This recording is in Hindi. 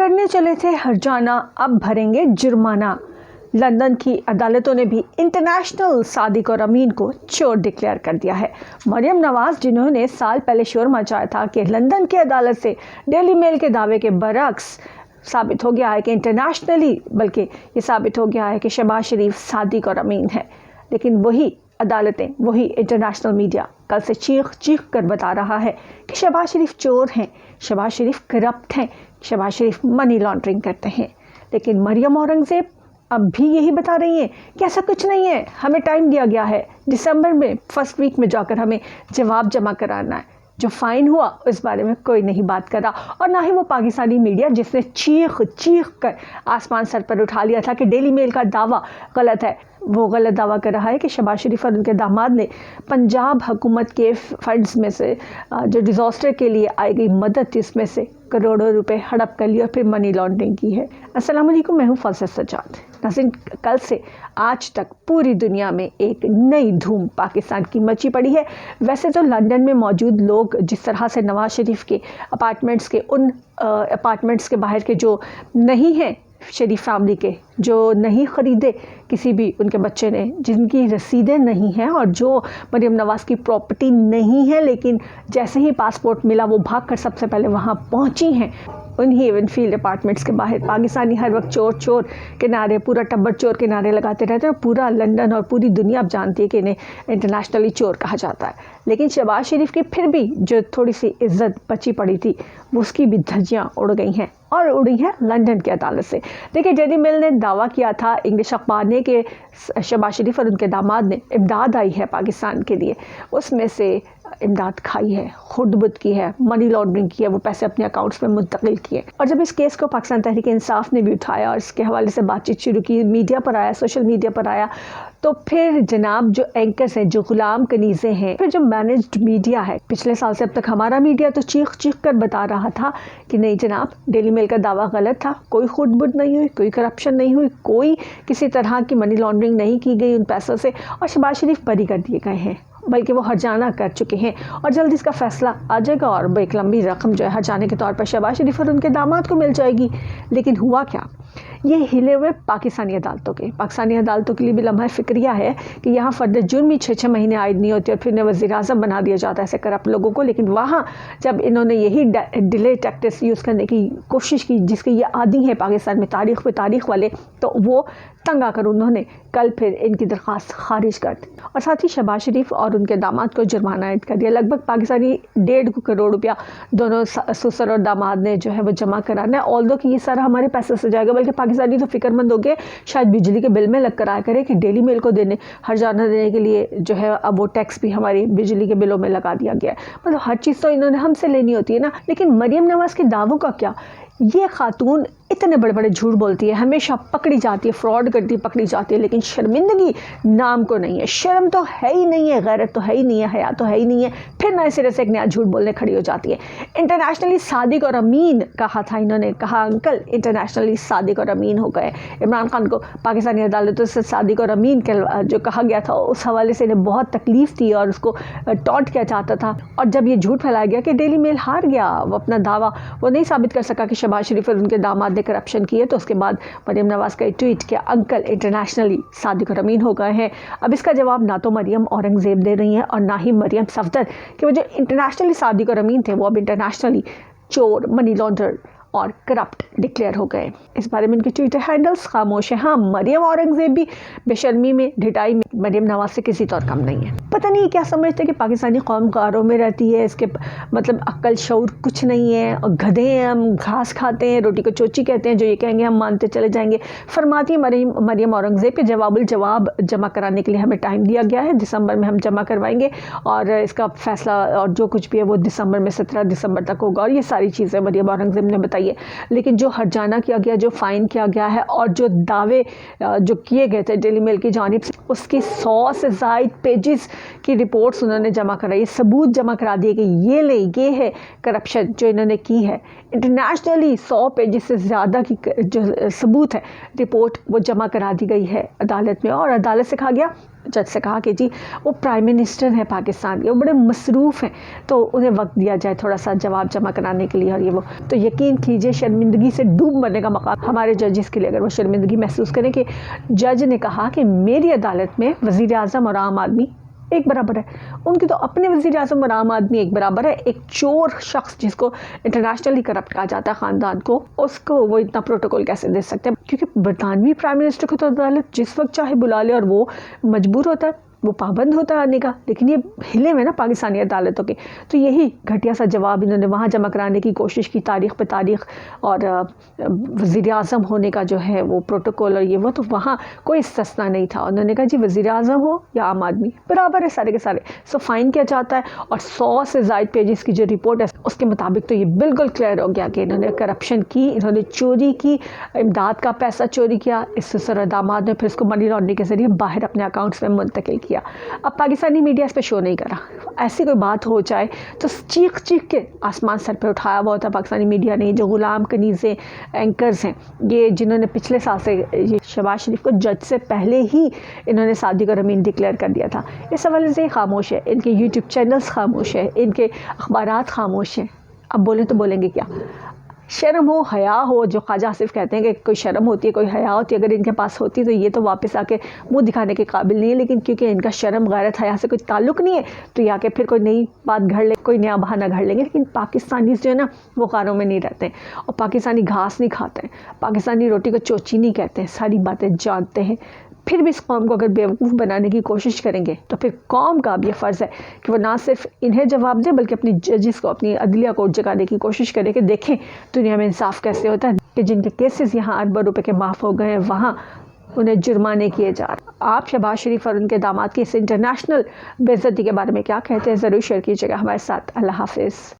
करने चले थे हर्जाना, अब भरेंगे जुर्माना। लंदन की अदालतों ने भी इंटरनेशनल सादिक और अमीन को चोर डिक्लेयर कर दिया है। मरियम नवाज, जिन्होंने साल पहले शोर मचाया था कि लंदन की अदालत से डेली मेल के दावे के बरक्स साबित हो गया है कि इंटरनेशनली, बल्कि ये साबित हो गया है कि शहबाज शरीफ सादिक और अमीन है, लेकिन वही अदालतें, वही इंटरनेशनल मीडिया कल से चीख चीख कर बता रहा है कि शहबाज शरीफ चोर हैं, शहबाज शरीफ करप्ट हैं, शहबाज शरीफ मनी लॉन्ड्रिंग करते हैं। लेकिन मरियम औरंगज़ेब अब भी यही बता रही हैं कि ऐसा कुछ नहीं है, हमें टाइम दिया गया है, दिसंबर में फर्स्ट वीक में जाकर हमें जवाब जमा कराना है। जो फ़ाइन हुआ उस बारे में कोई नहीं बात कर रहा, और ना ही वो पाकिस्तानी मीडिया जिसने चीख चीख कर आसमान सर पर उठा लिया था कि डेली मेल का दावा गलत है, वो गलत दावा कर रहा है कि शहबाज शरीफ और उनके दामाद ने पंजाब हुकूमत के फंड्स में से जो डिज़ास्टर के लिए आई गई मदद थी उसमें से करोड़ों रुपए हड़प कर लिए और फिर मनी लॉन्ड्रिंग की है। अस्सलाम वालेकुम, मैं हूँ फौज़ा सज्जाद। नाज़रीन, कल से आज तक पूरी दुनिया में एक नई धूम पाकिस्तान की मची पड़ी है। वैसे तो लंदन में मौजूद लोग जिस तरह से नवाज शरीफ के अपार्टमेंट्स के उन अपार्टमेंट्स के बाहर के जो नहीं हैं शरीफ फैमिली के, जो नहीं ख़रीदे किसी भी उनके बच्चे ने, जिनकी रसीदें नहीं हैं और जो मरियम नवाज़ की प्रॉपर्टी नहीं है, लेकिन जैसे ही पासपोर्ट मिला वो भागकर सबसे पहले वहाँ पहुँची हैं, उन्हीं इवनफील्ड अपार्टमेंट्स के बाहर पाकिस्तानी हर वक्त चोर चोर के नारे, पूरा टब्बर चोर के नारे लगाते रहते हैं और पूरा लंदन और पूरी दुनिया अब जानती है कि इन्हें इंटरनेशनली चोर कहा जाता है। लेकिन शहबाज शरीफ की फिर भी जो थोड़ी सी इज्जत बची पड़ी थी वो उसकी भी धज्जियाँ उड़ गई हैं, और उड़ी है लंदन की अदालत से। देखिए, डेली मेल ने दावा किया था इंग्लिश अखबार ने कि शहबाज शरीफ और उनके दामाद ने इमदाद आई है पाकिस्तान के लिए, उसमें से इमदाद खाई है, खुदबुद की है, मनी लॉन्ड्रिंग की है, वो पैसे अपने अकाउंट्स में मुंतकिल किए। और जब इस केस को पाकिस्तान तहरीक इंसाफ ने भी उठाया और इसके हवाले से बातचीत शुरू की, मीडिया पर आया, सोशल मीडिया पर आया, तो फिर जनाब जो एंकर्स हैं, जो गुलाम कनीज़े हैं, फिर जो मैनेज्ड मीडिया है, पिछले साल से अब तक हमारा मीडिया तो चीख चीख कर बता रहा था कि नहीं जनाब, डेली मेल का दावा गलत था, कोई खुदबुद नहीं हुई, कोई करप्शन नहीं हुई, कोई किसी तरह की मनी लॉन्ड्रिंग नहीं की गई उन पैसों से, और शहबाज शरीफ बरी कर दिए गए हैं, बल्कि वो हर्जाना कर चुके हैं और जल्द इसका फैसला आ जाएगा और एक लंबी रकम जो है हर्जाने के तौर पर शहबाज शरीफ और उनके दामाद को मिल जाएगी। लेकिन हुआ क्या, ये हिले हुए पाकिस्तानी अदालतों के लिए भी लम्हा फिक्रिया है कि यहाँ फर्द जुर्म भी 6-6 महीने आयद नहीं होती और फिर इन्हें वज़ीर-ए-आज़म बना दिया जाता है ऐसे करप्ट लोगों को। लेकिन वहाँ जब इन्होंने यही डिले टैक्टिक्स यूज़ करने की कोशिश की, जिसके ये आदी हैं पाकिस्तान में तारीख़ पे तारीख़ वाले, तो वो तंग आकर उन्होंने कल फिर इनकी दरख्वास्त खारिज कर दी और साथ ही शहबाज शरीफ और उनके दामाद को जुर्माना आयद कर दिया। लगभग पाकिस्तानी 1.5 करोड़ रुपया दोनों ससुर और दामाद ने जो है वो जमा कराना है। ऑल्दो कि ये सारा हमारे पैसे से जाएगा, बल्कि पाकिस्तानी तो फिक्रमंद हो गए, शायद बिजली के बिल में लग कर आया करे कि डेली मेल को हर्जाना देने के लिए जो है अब वो टैक्स भी हमारी बिजली के बिलों में लगा दिया गया है। मतलब हर चीज़ तो इन्होंने हमसे लेनी होती है ना। लेकिन मरियम नवाज़ के दावों का क्या, ये खातून इतने बड़े बड़े झूठ बोलती है, हमेशा पकड़ी जाती है, फ्रॉड करती है, पकड़ी जाती है, लेकिन शर्मिंदगी नाम को नहीं है, शर्म तो है ही नहीं है, गैरत तो है ही नहीं है, हया तो है ही नहीं है, फिर नए सिरे से एक नया झूठ बोलने खड़ी हो जाती है। इंटरनेशनली सादिक और अमीन कहा था इन्होंने, कहा अंकल इंटरनेशनली सादिक और अमीन हो गए। इमरान खान को पाकिस्तानी अदालतों से सादिक और अमीन जो कहा गया था उस हवाले से इन्हें बहुत तकलीफ थी और उसको टॉन्ट किया जाता था। और जब ये झूठ फैलाया गया कि डेली मेल हार गया, वो अपना दावा वो नहीं साबित कर सका कि शहबाज शरीफ और उनके दामाद ने करप्शन की है, तो उसके बाद मरियम नवाज़ का ट्वीट किया, अंकल इंटरनेशनली सादिक और अमीन हो गए हैं। अब इसका जवाब ना तो मरियम औरंगज़ेब दे रही हैं और ना ही मरियम सफदर कि वो जो इंटरनेशनली सादिक और अमीन थे वो अब इंटरनेशनली चोर, मनी लॉन्डर और करप्ट डिक्लेयर हो गए। इस बारे में इनके ट्विटर हैंडल्स खामोश हैं। हाँ, मरियम औरंगज़ेब भी बेशर्मी में, ढिठाई में मरियम नवाज़ से किसी तौर कम नहीं है। पता नहीं क्या समझते कि पाकिस्तानी कौम गारों में रहती है, इसके मतलब अक्ल शऊर कुछ नहीं है, और गधे हैं, हम घास खाते हैं, रोटी को चोची कहते हैं, जो ये कहेंगे हम मानते चले जाएंगे। फरमाती मरियम औरंगज़ेब के जवाब जमा कराने के लिए हमें टाइम दिया गया है, दिसंबर में हम जमा करवाएंगे और इसका फैसला और जो कुछ भी है वो दिसंबर में 17 दिसंबर तक होगा। और ये सारी चीज़ें मरियम औरंगज़ेब ने बताई है। लेकिन जो हर्जाना किया गया, जो फ़ाइन किया गया है और जो दावे जो किए गए थे डेली मेल की जानिब से, उसकी 100 से ज़ायद पेजेस की रिपोर्ट्स उन्होंने जमा कराई, सबूत जमा करा दिए कि ये है करप्शन जो इन्होंने की है। इंटरनेशनली 100 पेजेस से ज़्यादा की जो सबूत है, रिपोर्ट वो जमा करा दी गई है अदालत में, और अदालत से कहा गया जज से कहा कि जी वो प्राइम मिनिस्टर हैं पाकिस्तान के, वो बड़े मसरूफ़ हैं, तो उन्हें वक्त दिया जाए थोड़ा सा जवाब जमा कराने के लिए और ये वो। तो यकीन कीजिए शर्मिंदगी से डूब मरने का मकाम हमारे जजेस के लिए, अगर वो शर्मिंदगी महसूस करें कि जज ने कहा कि मेरी अदालत में वज़ीर आज़म और आम आदमी एक बराबर है। उनकी तो अपने वज़ीर आज़म और आम आदमी एक बराबर है। एक चोर शख्स जिसको इंटरनेशनली करप्ट कहा जाता है ख़ानदान को, उसको वो इतना प्रोटोकॉल कैसे दे सकते हैं? क्योंकि बरतानवी प्राइम मिनिस्टर को तो अदालत जिस वक्त चाहे बुला ले और वो मजबूर होता है, वो पाबंद होता है आने का। लेकिन ये हिले में ना पाकिस्तानी अदालतों के, तो यही घटिया सा जवाब इन्होंने वहाँ जमा कराने की कोशिश की, तारीख़ पे तारीख़। और वज़ीर आज़म होने का जो है वो प्रोटोकॉल और ये वो, तो वहाँ कोई इस्तिस्ना नहीं था। उन्होंने कहा जी वज़ीर आज़म हो या आम आदमी बराबर है सारे के सारे। सो फ़ाइन किया जाता है। और 100 से ज़ायद पेजेस की जो रिपोर्ट है उसके मुताबिक तो ये बिल्कुल क्लियर हो गया कि इन्होंने करप्शन की, इन्होंने चोरी की, इमदाद का पैसा चोरी किया। इस ससुर दामाद ने फिर इसको मनी लॉन्ड्रिंग के ज़रिए बाहर अपने अकाउंट्स में मुंतकिल किया। अब पाकिस्तानी मीडिया इस पर शो नहीं करा। ऐसी कोई बात हो जाए तो चीख चीख के आसमान सर पे उठाया हुआ होता पाकिस्तानी मीडिया ने। जो गुलाम कनीज़े एंकर्स हैं, ये जिन्होंने पिछले साल से ये शहबाज शरीफ को जज से पहले ही इन्होंने सादिक और अमीन डिक्लेयर कर दिया था, इस हवाले से खामोश है। इनके यूट्यूब चैनल्स खामोश है, इनके अखबारात खामोश हैं। अब बोलें तो बोलेंगे क्या? शर्म हो, हया हो, जो ख्वाजा आसिफ कहते हैं कि कोई शर्म होती है, कोई हया होती है, अगर इनके पास होती तो ये तो वापस आके मुंह दिखाने के काबिल नहीं है। लेकिन क्योंकि इनका शर्म गैरत हया से कोई ताल्लुक़ नहीं है, तो ये आके फिर कोई नई बात घड़ ले, कोई नया बहाना घड़ लेंगे। लेकिन पाकिस्तानी जो है ना, वो गारों में नहीं रहते और पाकिस्तानी घास नहीं खाते हैं, पाकिस्तानी रोटी को चोची नहीं कहते हैं, सारी बातें जानते हैं। फिर भी इस कौम को अगर बेवकूफ़ बनाने की कोशिश करेंगे तो फिर कौम का अब ये फ़र्ज़ है कि वो ना सिर्फ इन्हें जवाब दे, बल्कि अपनी जजेस को, अपनी अदलिया को जगाने की कोशिश करे कि देखें दुनिया में इंसाफ कैसे होता है कि जिनके केसेस यहाँ अरबों रुपए के माफ़ हो गए हैं, वहाँ उन्हें जुर्माने किए जा रहे। आप शहबाज शरीफ और उनके दामाद की इस इंटरनेशनल बेइज्जती के बारे में क्या कहते हैं? ज़रूर शेयर कीजिएगा हमारे साथ। अल्लाह हाफिज़।